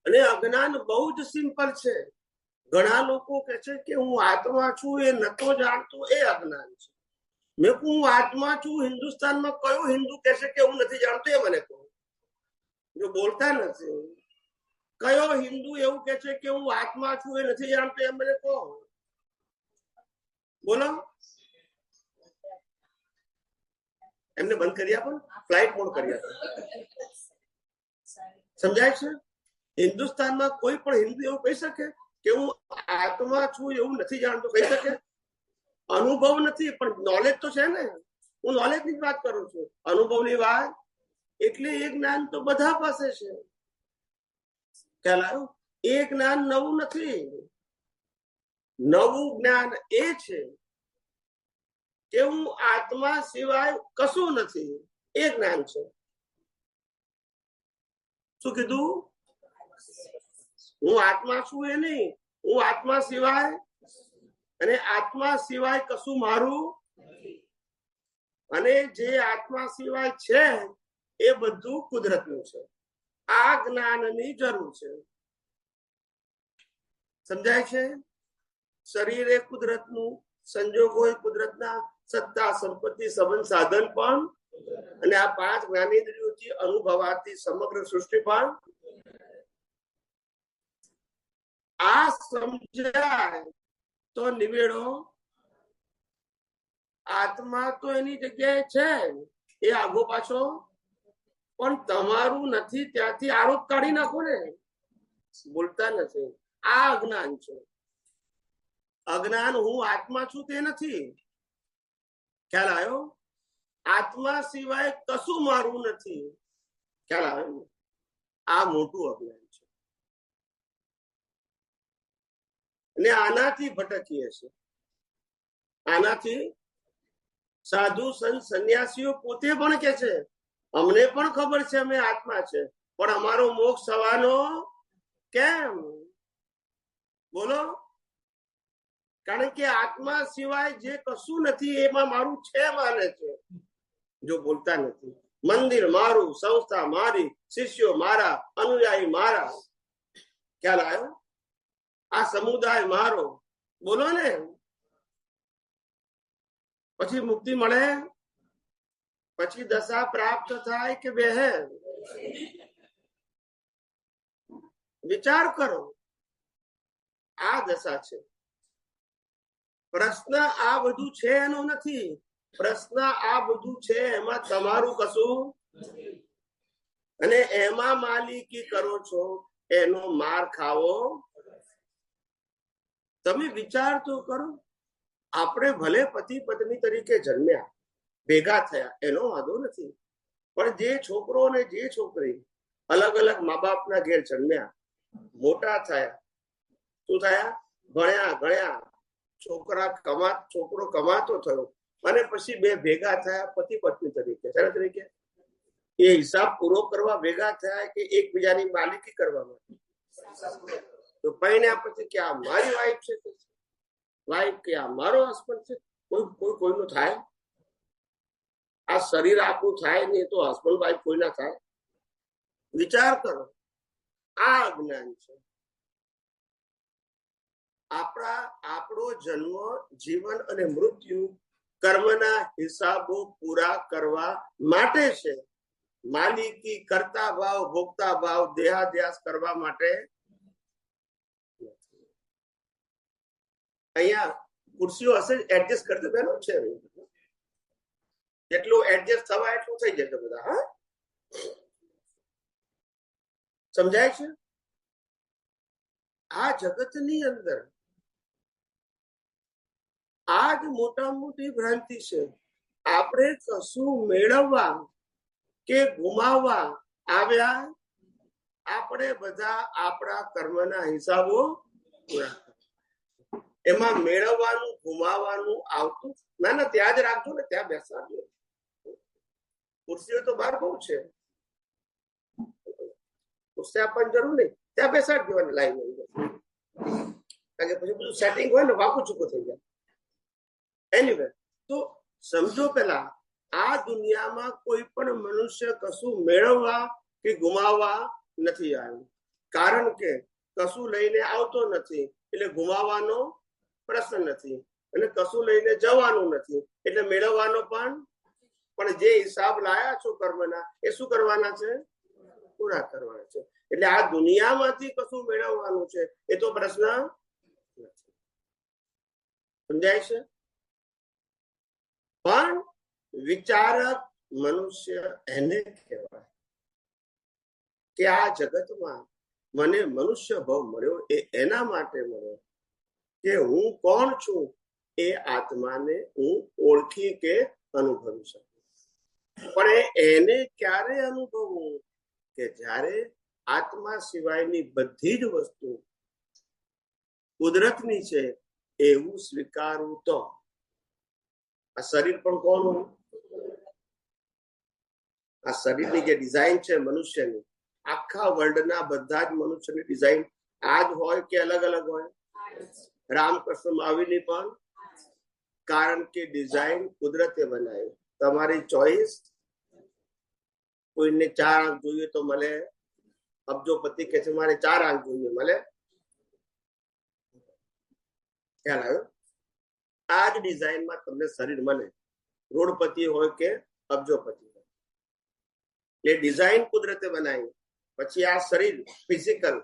અને અજ્ઞાન બહુ જ સિમ્પલ છે. ઘણા લોકો કે છે કે હું આત્મા છું એ નતો જાણતો, એ અજ્ઞાન છે. મેં કહું હું આત્મા છું, હિન્દુસ્તાનમાં કયો હિન્દુ કે છે કે હું નથી જાણતો? એ મને કહો. જો બોલતા નથી, કયો હિન્દુ એવું કે છે કે હું આત્મા છું એ નથી જાણતો? એ મને કહો. બોલો. એમને બંધ કરી આપો, ફ્લાઇટ મોડ કરી આપો. સમજાય છે? હિન્દુસ્તાનમાં કોઈ પણ હિન્દુ એવું કહી શકે કે હું આત્મા છું એવું નથી જાણતો? કહી શકે? અનુભવ નથી, પણ નોલેજ તો છે ને. હું નોલેજ ની જ વાત કરું છું, અનુભવની વાત. એટલે એ જ્ઞાન તો બધા પાસે છે. ખ્યાલ આવ્યો? એ જ્ઞાન નવું નથી. નવું જ્ઞાન એ છે કે હું આત્મા સિવાય કશું નથી. એ જ્ઞાન છે. શું કીધું? હું આત્મા છું એ નહીં, હું આત્મા સિવાય, અને આત્મા સિવાય કશું મારું, અને જે આત્મા સિવાય છે એ બધું કુદરતનું છે. આ જ્ઞાનની જરૂર છે. સમજાય છે? શરીર એ કુદરતનું, સંજોગો એ કુદરતના, સત્તા સંપત્તિ સંબંધ સાધન પણ, અને આ 5 જ્ઞાનેન્દ્રિયોથી અનુભવાતી સમગ્ર સૃષ્ટિ પણ. આ સમજાય તો નિવેડો. આત્મા તો એની જગ્યાએ છે, એ આગો પાછો, પણ તમારું નથી ત્યાંથી આરોપ કાઢી નાખો ને. બોલતા નથી. આ અજ્ઞાન છે. અજ્ઞાન હું આત્મા છું તે નથી. ખ્યાલ આવ્યો? આત્મા સિવાય કશું મારું નથી. ખ્યાલ આવ્યો? આ મોટું અજ્ઞાન છે, અને આનાથી ભટકીએ છે. આનાથી સાધુ સંત સંન્યાસીઓ પોતે પણ કે છે અમને પણ ખબર છે અમે આત્મા છે, પણ અમારો મોક્ષ થવાનો કેમ? બોલો. કારણ કે આત્મા સિવાય જે કશું નથી એમાં મારું છે માને છે. જો બોલતા નથી. મંદિર મારું, સંસ્થા મારી, શિષ્યો મારા, અનુયાયી મારા. ખ્યાલ આવ્યો? આ સમુદાય મારો. બોલો ને. પછી મુક્તિ મળે? પછી દશા પ્રાપ્ત થાય કે બેહે? વિચાર કરો. આ દશા છે. પ્રશ્ન આ બધું છે એનો નથી. પ્રશ્ન આ બધું છે એમાં તમારું કશું, અને એમાં માલિકી કરો છો, એનો માર ખાવો. તમે વિચાર તો કરો. આપણે ભલે પતિ પત્ની તરીકે જન્મ્યા, ભેગા થયા, એનો વાંધો નથી, પણ જે છોકરો અને જે છોકરી અલગ અલગ મા બાપના ઘેર જન્મ્યા, મોટા થયા, શું થયા? ભણ્યા ગણ્યા, છોકરો કમાતો થયો, અને પછી બે ભેગા થયા પતિ પત્ની તરીકે. શેના તરીકે? એ હિસાબ પૂરો કરવા ભેગા થયા કે એકબીજાની માલિકી કરવા માટે? તો પૈણ્યા પછી કે આ મારી વાઈફ છે, વાઈફ કે આ મારો હસબન્ડ છે. કોઈનું થાય? આ શરીર આપણું થાય નહીં તો હસબન્ડ વાઈફ કોઈના થાય? વિચાર કરો. આ અજ્ઞાન છે. આપણો જન્મ, જીવન અને મૃત્યુ કર્મના હિસાબો પૂરા કરવા માટે છે. માલિકી, કરતા ભાવ, ભોગતા ભાવ, દેહાધ્યાસ કરવા માટે. અહીંયા ખુરશીઓ હશે, એડજસ્ટ કરતો બેનો છે. જેટલું એડજસ્ટ થવા એટલું થઈ જશે બધા. હા, સમજાય છે? આ જગતની અંદર આ જ મોટા મોટી ભ્રાંતિ છે. આપણે કશું મેળવવા કે ગુમાવવા આવ્યા, આપણે બધા આપણા કર્મના હિસાબો પૂરા. એમાં મેળવવાનું ગુમાવવાનું આવતું ના. ત્યાં જ રાખજો ને, ત્યાં બેસાડજો. ખુરશીઓ તો બહાર બહુ છે, ખુરશી આપવાની જરૂર નહીં, ત્યાં બેસાડ દેવાની લાઈન. કારણ કે પછી બધું સેટિંગ હોય ને, વાંકું ચૂકું થઈ જાય. એનીવે, તો સમજો પેલા આ દુનિયામાં કોઈ પણ મનુષ્ય કશું મેળવવા કે ગુમાવવા નથી આવ્યું. કારણ કે કશું લઈને આવતો નથી એટલે ગુમાવવાનો પ્રશ્ન નથી, અને કશું લઈને જવાનું નથી એટલે મેળવવાનો પણ જે હિસાબ લાયા છો કર્મના એ શું કરવાના છે? પૂરા કરવાના છે. એટલે આ દુનિયામાંથી કશું મેળવવાનું છે એ તો પ્રશ્ન નથી. સમજાય છે? પણ વિચારક મનુષ્ય એને કહેવાય કે આ જગતમાં મને મનુષ્ય ભાવ મળ્યો એ એના માટે મળ્યો કે હું કોણ છું એ આત્માને હું ઓળખી કે અનુભવી શકું. પણ એને ક્યારે અનુભવવું? કે જ્યારે આત્મા સિવાયની બધી જ વસ્તુ કુદરતની છે એવું સ્વીકારવું. તો આ શરીર પણ કોનું? આ શરીરની જે ડિઝાઇન છે મનુષ્યની, આખા વર્લ્ડના બધા જ મનુષ્યની ડિઝાઇન આ જ હોય કે અલગ અલગ હોય? રામકૃષ્ણ મહાવીરની પણ, કારણ કે ડિઝાઇન કુદરતે બનાવી. તમારી ચોઈસ. કોઈને 4 આંખ જોઈએ તો મળે, અબજોપતિ કે છે મારે 4 આંખ જોઈએ, મળે? ખ્યાલ આવ્યો? આ જ ડિઝાઇનમાં તમને શરીર મળે, કરોડપતિ હોય કે અબજોપતિ હોય. એ ડિઝાઇન કુદરતે બનાવી. પછી આ શરીર ફિઝિકલ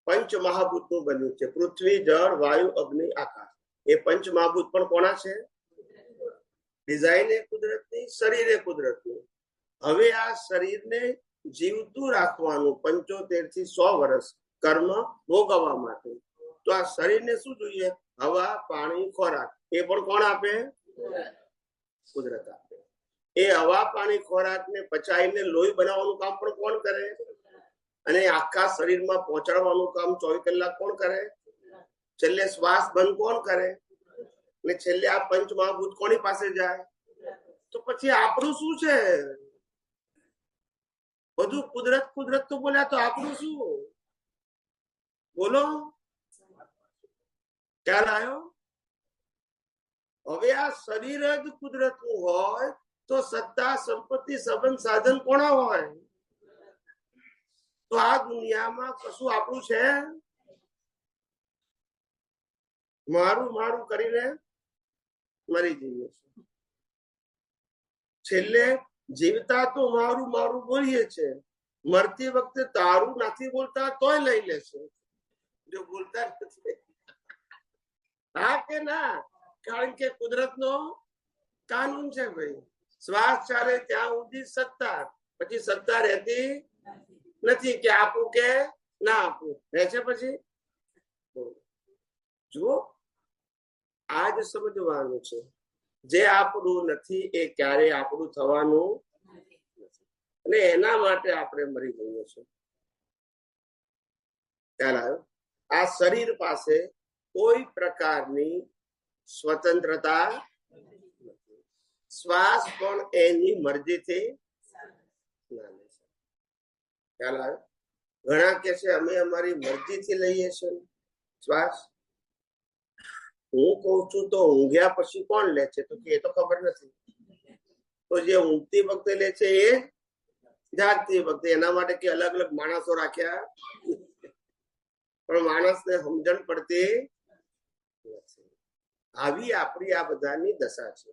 પંચ મહાભૂતનું બન્યું છે. પૃથ્વી, જળ, વાયુ, અગ્નિ, આકાશ. એ પંચ મહાભૂત પણ કોના છે? ડિઝાઇન એ કુદરતની, શરીર એ કુદરતનું. હવે આ શરીરને જીવતું રાખવાનું 75 થી 100 વર્ષ કર્મ ભોગવવા માટે. તો આ શરીરને શું જોઈએ? હવા, પાણી, ખોરાક. એ પણ કોણ આપે? કુદરત આપે. એ હવા, પાણી, ખોરાક ને પચાવીને લોહી બનાવવાનું કામ પણ કોણ કરે? અને આખા શરીરમાં પહોંચાડવાનું કામ 24 કલાક કોણ કરે? છેલ્લે શ્વાસ બંધ કોણ કરે? અને છેલ્લે આ પંચ મહાભૂત કોની પાસે જાય? તો પછી આપણું શું છે? બધું કુદરત કુદરત તો બોલ્યા, તો આપણું શું? બોલો, ખ્યાલ આવ્યો? હવે આ શરીર જ કુદરતનું હોય તો સત્તા, સંપત્તિ, સંબંધ, સાધન કોના હોય? તો આ દુનિયામાં કશું આપણું છે? મારું મારું કરીને મરી જઈએ. છેલ્લે જીવતા તો મારું મારું બોલીએ છે, મરતી વખતે તારું નથી બોલતા તોય લઈ લેશે. જો બોલતા નથી, હા કે ના? કારણ કે કુદરતનો કાનૂન છે ભાઈ. શ્વાસ ચાલે ત્યાં સુધી સત્તા, પછી સત્તા રહેતી નથી કે આપું કે ના આપું. રહે છે પછી. જુઓ, આ જ સમજવાનું છે. જે આપણું નથી એ ક્યારેય આપણું થવાનું નથી, અને એના માટે આપણે મરી જઈએ છીએ. ખ્યાલ આવ્યો? આ શરીર પાસે કોઈ પ્રકારની સ્વતંત્રતા નથી. શ્વાસ પણ એની મરજીથી ના લે છે. ખ્યાલ આવ્યો? ઘણા કે છે અમે અમારી મરજીથી લઈએ છીએ શ્વાસ. હું કઉ છું તો ઊંઘ્યા પછી કોણ લે છે? તો એ તો ખબર નથી. તો જે ઊંઘતી વખતે લે છે એ જાગતી વખતે. એના માટે કે અલગ અલગ માણસો રાખ્યા, પણ માણસને સમજણ પડતી નથી. આવી આપણી આ બધાની દશા છે.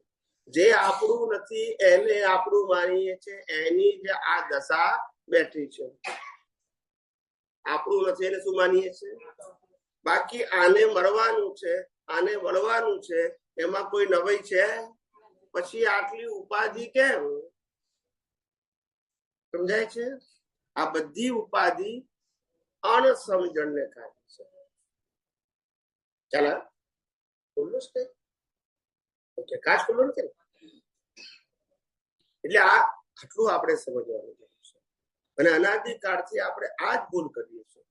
જે આપણું નથી એને આપણું માનીએ છે, એની જે આ દશા બેઠી છે. આપણું નથી એને શું માનીએ છે? બાકી આને મળવાનું છે, આને વળવાનું છે, એમાં કોઈ નવાઈ છે? પછી આટલી ઉપાધિ કેમ? સમજાય છે? આ બધી ઉપાધિ અણસમજણને કારણે છે. ચાલો બોલો છે. ઓકે, કાચ બોલો ને. એટલે આ આટલું આપણે સમજવાનું છે. અને અનાદિકાળથી આપણે આ જ ભૂલ કરીએ છીએ.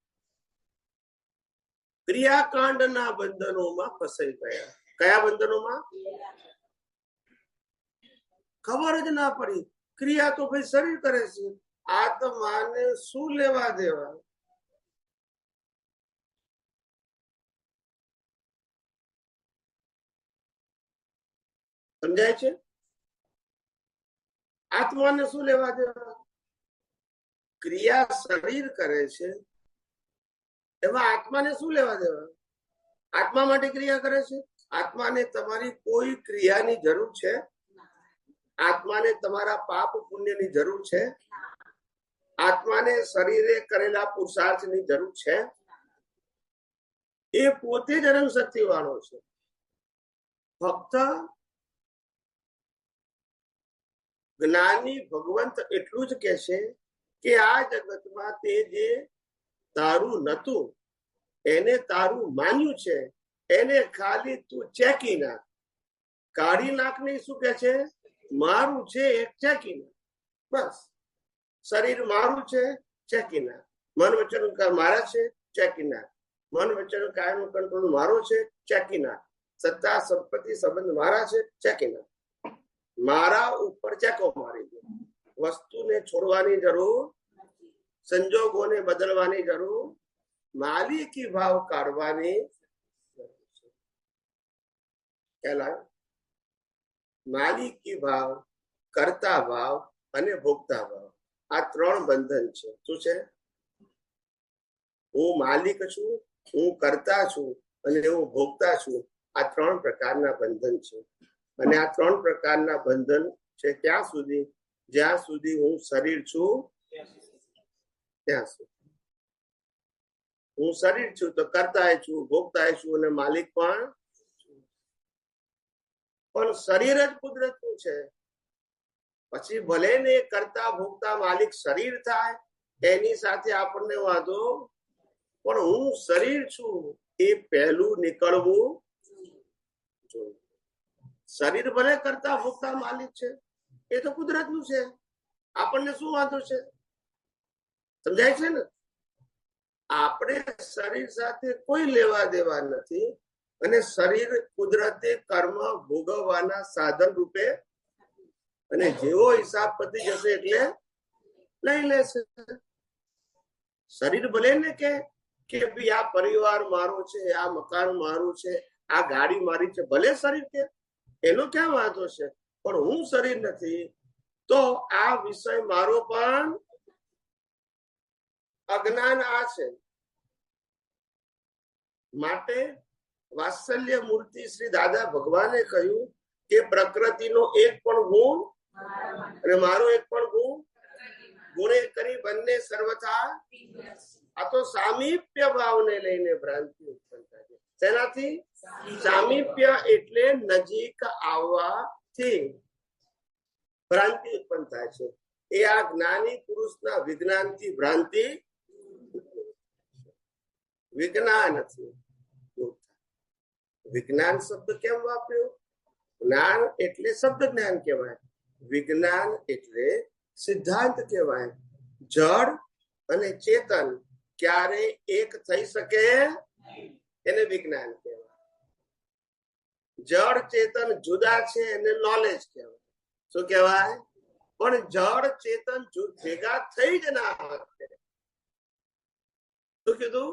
ક્રિયાકાંડના બંધનોમાં ફસાઈ ગયા. કયા બંધનોમાં? ખબર જ ના પડી. ક્રિયા તો ભાઈ શરીર કરે છે, આત્માને શું લેવા દેવા? સમજાય છે? આત્માને શું લેવા દેવા? ક્રિયા શરીર કરે છે, એમાં આત્માને શું લેવા દેવા? આત્મા માટે ક્રિયા કરે છે. આત્માને તમારી કોઈ ક્રિયાની જરૂર છે? આત્માને તમારા પાપ પુણ્યની જરૂર છે? આત્માને શરીરે કરેલા પુરુષાર્થની જરૂર છે? એ પોતે જ અનંત શક્તિ વાળો છે. ફક્ત જ્ઞાની ભગવંત એટલું જ કે છે કે આ જગતમાં તે જે તારું નતું એને તારું માન્યું છે, એને ખાલી તું ચેકી નાખ, કાઢી નાખ. નહીં, શું કે છે? મારું છે એક ચેકી નાખ. બસ, શરીર મારું છે, ચેકી નાખ. મન વચન મારા છે, ચેકી નાખ. મન વચન કાયનું કંટ્રોલ મારો છે, ચેકી નાખ. સત્તા સંપત્તિ સંબંધ મારા છે, ચેકી નાખ. મારા ઉપર ચેકો મારી દો. વસ્તુને છોડવાની જરૂર, સંજોગોને બદલવાની જરૂર, માલિકી ભાવ કાઢવાની માલિકી ભાવ, કર્તા ભાવ અને ભોગતા ભાવ, આ ત્રણ બંધન છે. શું છે? હું માલિક છું, હું કર્તા છું અને હું ભોગતા છું. આ ત્રણ પ્રકારના બંધન છે. અને આ ત્રણ પ્રકારના બંધન છે ક્યાં સુધી? જ્યાં સુધી હું શરીર છું ત્યાં સુધી. હું શરીર છું તો કરતા છું, ભોગતા છું અને માલિક પણ. પણ શરીર જ કુદરતનું છે. પછી ભલે ને કરતા ભોગતા માલિક શરીર થાય, એની સાથે આપણને વાંધો, પણ હું શરીર છું એ પહેલું નીકળવું જોઈએ. શરીર ભલે કરતા ભોગતા માલિક છે, એ તો કુદરતનું છે. આપણને શું વાંધો છે? સમજાય છે ને? આપણે શરીર સાથે કોઈ લેવા દેવા નથી. અને શરીર કુદરતે કર્મ ભોગવવાના સાધન રૂપે, અને જેવો હિસાબ પતી જશે એટલે લઈ લેશે. શરીર ભલે ને કે ભાઈ આ પરિવાર મારો છે, આ મકાન મારું છે, આ ગાડી મારી છે, ભલે શરીર કે, એનો ક્યાં વાંધો છે? પણ હું શરીર નથી તો આ વિષય મારો પણ અજ્ઞાન આ છે. માટે વાત્સલ્ય મૂર્તિ શ્રી દાદા ભગવાને કહ્યું કે પ્રકૃતિનો એક પણ ગુણ અને મારો એક પણ ગુણ, ગુણે કરી બંને સર્વથા. આ તો સામીપ્ય ભાવને લઈને ભ્રાંતિ ઉત્પન્ન થાય છે. તેનાથી સામીપ્ય એટલે નજીક આવવાથી ભ્રાંતિ ઉત્પન્ન થાય છે. એ આ જ્ઞાની પુરુષના વિજ્ઞાનથી ભ્રાંતિ, વિજ્ઞાનથી. વિજ્ઞાન શબ્દ કેમ વાપર્યો? જ્ઞાન એટલે શબ્દ જ્ઞાન કહેવાય, વિજ્ઞાન એટલે સિદ્ધાંત કહેવાય. જડ અને ચેતન ક્યારે એક થઈ શકે એને વિજ્ઞાન કહેવાય. જડ ચેતન જુદા છે એને નોલેજ કહેવાય. શું કહેવાય? પણ જડ ચેતન ભેગા થઈ જ ના શકે. શું કીધું?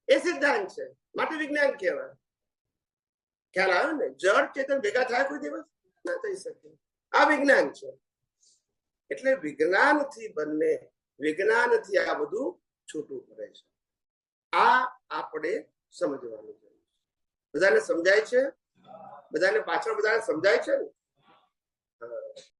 એ સિદ્ધાંત છે, માટે વિજ્ઞાન કહેવાય. ખ્યાલ આવ્યો ને? જડ ચેતન ભેગા થાય કોઈ દિવસ ના થઈ શકે. આ વિજ્ઞાન છે. એટલે વિજ્ઞાનથી બંને, વિજ્ઞાનથી આ બધું છૂટું પડે છે. આ આપણે સમજવાનું છે. બધાને સમજાય છે? બધાને પાછળ બધાને સમજાય છે ને?